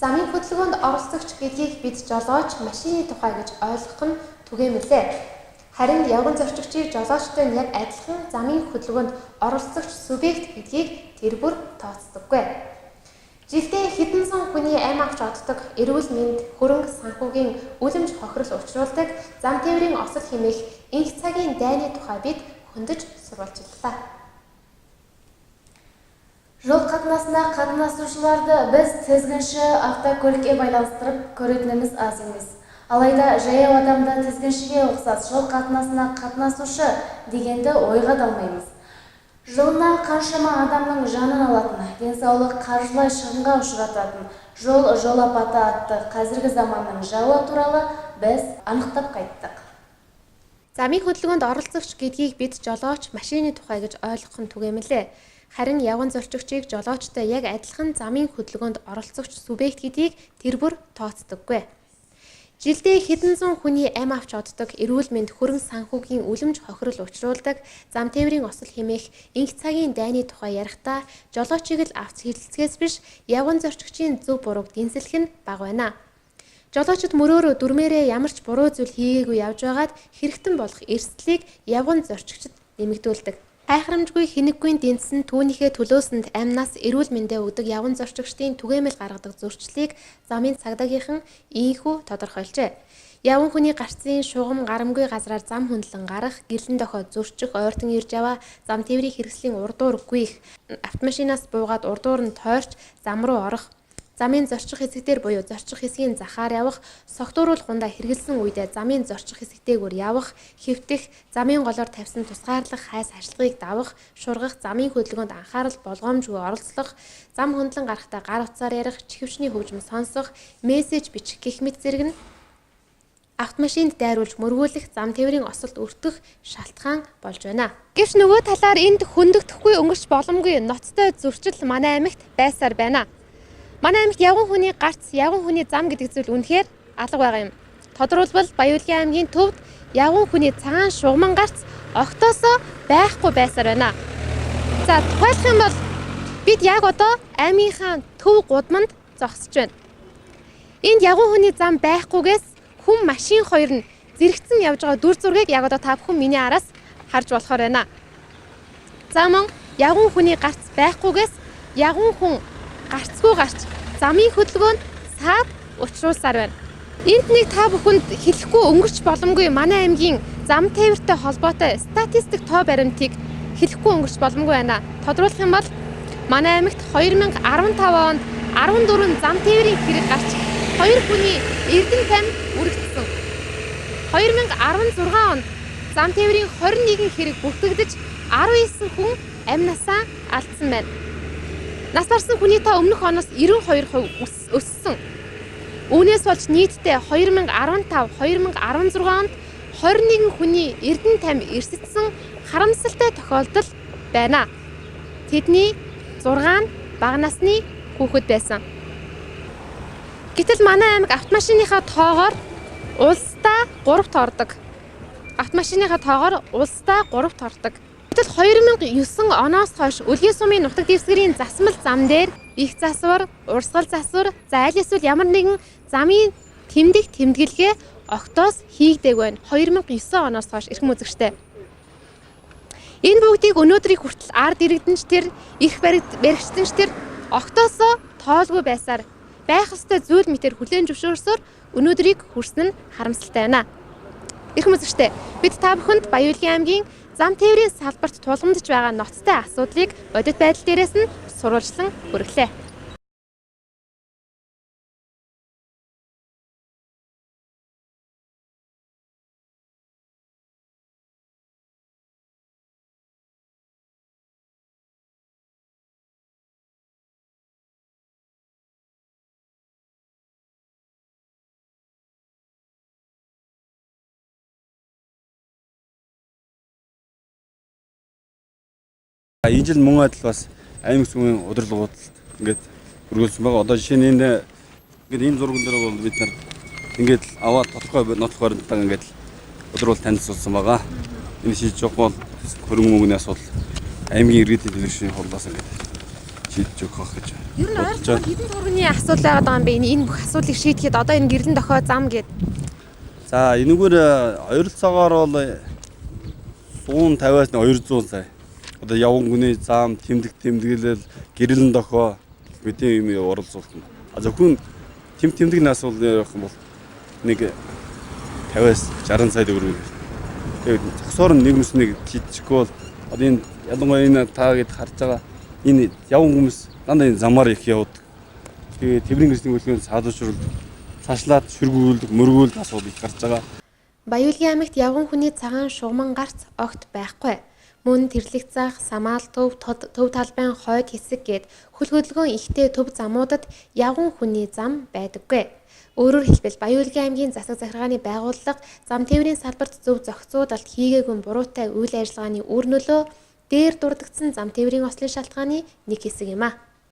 Замын хөдөлгөөнд оролцогч гэдгийг бид жолооч машины тухай гэж ойлгох нь түгээмэлээ. Харин явган зорчигчийг жолоочтой нь яг адилхан замын хөдөлгөөнд оролцогч субъект гэдгийг тэр бүр тооцдоггүй. Жилдээ хэдэн зуун хүний амь авч оддог эрүүл мэнд, хөрөнгө санхүүгийн үлэмж хохирол учруулдаг зам тээврийн осол хэмээх энх цагийн дайны тухай бид хөндөж сурвалжлаа. Жол қатынасына қатынасушыларды біз тізгінші автокөлікке байланыстырып көретініміз аз емес. Алайда жаяу адамда тізгіншіге ұқсас жол қатынасына қатынасушы дегенді ойға далмаймыз. Жылына қаншама адамның жанын алатын, денсаулық қаржылай шығынға ұшырататын жол апаты атты қазіргі заманның жауы туралы біз анықтап қайттық. Замын хөдөлгөөнд оролцогч гэдгийг бид жолооч машины тухай гэж ойлгох нь түгээмэлээ. Харин явган зорчигчийг жолоочтой яг адилхан замын хөдөлгөөнд оролцогч субъект гэдгийг тэр бүр тооцдоггүй. Жилдээ хэдэн зуун хүний амь авч оддог эрүүл мэнд, хөрөнгө санхүүгийн үлэмж хохирол учруулдаг зам тээврийн осол хэмээх энх цагийн дайны тухай ярихдаа жолоочийг л авц хэрэлцгээс биш явган зорчигчийн зөв бурууг дэнсэлэх нь бага байна. Жолоочид мөрөөрөө дүрмээрээ ямар ч буруу зүйл хийгээгүй явж байгаад хэрэгтэн болох эрсдлийг явган зорчигчид нэмэгдүүлдэг. Хайхрамжгүй хэнэггүй дэнсэн түүнийхээ төлөөсөнд амнаас эрүүл мэндэ өгдөг явган зорчигчдын түгээмэл гаргадаг зөрчлийг замын цагдаагийнхан ийхүү тодорхойлжээ. Явган хүний гарцын шугам гарамгүй газраар зам хөндлөн гарах, гэрлэн дохиод зөрчих, ойртон ирж яваа, зам тээврийн хэрэгслийн урдуур гүйх, автомашинаас буугаад урдуур нь тойрч зам руу орох, замын зорчих хэсэгдэр буюу зорчих хэсгийн захаар явах, согтууруулгундаа хэрэгэлсэн үедээ замын зорчих хэсэгтэйгээр явах, хэвтэх, замын голоор тавьсан тусгаарлах хайс ашиглагыг давах, шургах, замын хөдөлгөөнд анхаарал болгоомжгүй оролцох, зам хөндлөн гарахдаа гар утсаар ярих, чихвчний хөгжим сонсох, мессеж бичих гэх мэт зэрэг нь автомашинд дайруулж мөргүүлэх, зам тээврийн осолд өртөх шалтгаан болж байна. Гэвч нөгөө талаар энд хөндөгдөхгүй өнгөрч боломгүй ноцтой зөрчил манай аймагт байсаар байна. Манай аймагт явган хүний гарц, явган хүний зам гэдэг зүйл үнэхээр алга байгаа юм. Тодорхойлбол Баяулгын аймгийн төвд явган хүний цагаан шугаман гарц октоосоо байхгүй байсаар байна. За тухайлах юм бол бид яг одоо аймгийнхаа төв гудамд зогсож байна. Энд явган хүний зам байхгүйгээс хүн машин хоёр нь зэрэгцэн явж байгаа дүр зургийг яг одоо та бүхэн миний араас харж болохоор байна. За мөн явган хүний гарц байхгүйгээс явган хүн гарцгүй гарч замын хөдөлгөөнд саад учруулсаар байна. Энд нэг та бүхэнд хэлэхгүй өнгөрч боломгүй манай аймгийн зам тээвэртэй холбоотой статистик тоо баримтыг хэлэхгүй өнгөрч боломгүй байна. Тодруулах юм бол манай аймагт 2015 онд 14 зам тээврийн хэрэг гарч 2 хүний эрдэнэ тань үргэлжсэн. 2016 онд зам тээврийн 21 хэрэг бүртгэгдэж 19 хүн амь насаа алдсан байна. Нас барсан хүний тоо өмнөх оноос 92% өссөн. Үүнээс болж нийтдээ 2015-2016 онд 21 хүний эрдэнэ тань эрсэтсэн харамсалтай тохиолдол байна. Тэдний 6 нь бага насны хүүхэд байсан. Гэтэл манай аймаг автомашиныхаа тоогоор улсдаа 3-т ордог. Автомашиныхаа тоогоор улсдаа 3-т ордог. Гэтэл 2009 оноос хойш Үлгийн сумын нутаг дэвсгэрийн засмал зам дээр их засвар, урсгал засвар, за аль эсвэл ямар нэгэн замын тэмдэглэгээ октоос хийгдэг байна. 2009 оноос хойш эрхэм үзэгчтэй. Энэ бүгдийг өнөөдрийг хүртэл ард иргэдэнч тэр, их баригчдэнч тэр октоосоо тоолгүй байсаар байх ёстой зүйл мэтэр хүлээн зөвшөөрсөөр өнөөдрийг хүрсэн нь харамсалтай байна. Эрхэм үзэгчтэй, бид та бүхэнд Баяулгын аймгийн зам тээврийн салбарт тулгамдж байгаа ноцтой асуудлыг бодит байдал дээрээс нь сурвалжлан хүргэлээ. Энэ жил мөн адил бас аймаг зүгийн удирдлагууд ингээд хөргүүлсэн байгаа. Одоо жишээ нь ингээд ийм зурган дээр бол бид нар ингээд аваад тодорхой нотлох баримтаа ингээд удирдал танилцуулсан байгаа. Энэ шийдэж байгаа бол хөрөнгө мөнгөний асуудал аймгийн иргэдийн төлөвшлийн хурлаас ингээд шийдэж өгөх гэж Ер нь бодож ойлгоход байна. хэдэн төрөний асуудал байгаад байгаа юм бэ? Энэ бүх асуудлыг шийдэхэд одоо энэ гэрлэн дохой зам гээд За энэгээр ойролцоогоор бол 150-аас 200 сая. Одоо явган хүний зам, тэмдэглэл, гэрэлэн дохой мэдээ юм оролцуулах юм. А зөвхөн тэмдэгний асуудал явах юм бол нэг 50-аас 60 сая төгрөг. Тэгээд зогсоор нэг нүснийг шийдэхгүй бол одоо энэ ялангуяа энэ та гэд харж байгаа энэ явган хүмүүс дандаа энэ замаар их явдаг. Тэгээд тэврийн гэрсний хөдөлгөөнд саадуулшруулдаг. Цаашлаад шүргүүлдэг, мөргүүлдэг асуудал их гарч байгаа. Баяулгийн аймагт явган хүний цагаан шугаман гарц огт байхгүй. Мөн тэрлэг зах, самаал төв, төв талбайн хойд хэсэг гээд хөл хөдөлгөөн ихтэй төв замуудад явган хүний зам байдаггүй. Өөрөөр хэлбэл Баяулгийн аймгийн засаг захиргааны байгууллага зам тээврийн салбарт зөв зохицуулалт хийгээгүй буруутай үйл ажиллагааны үр нөлөө дээр дурдгдсан зам тээврийн ослын шалтгааны нэг хэсэг юм а.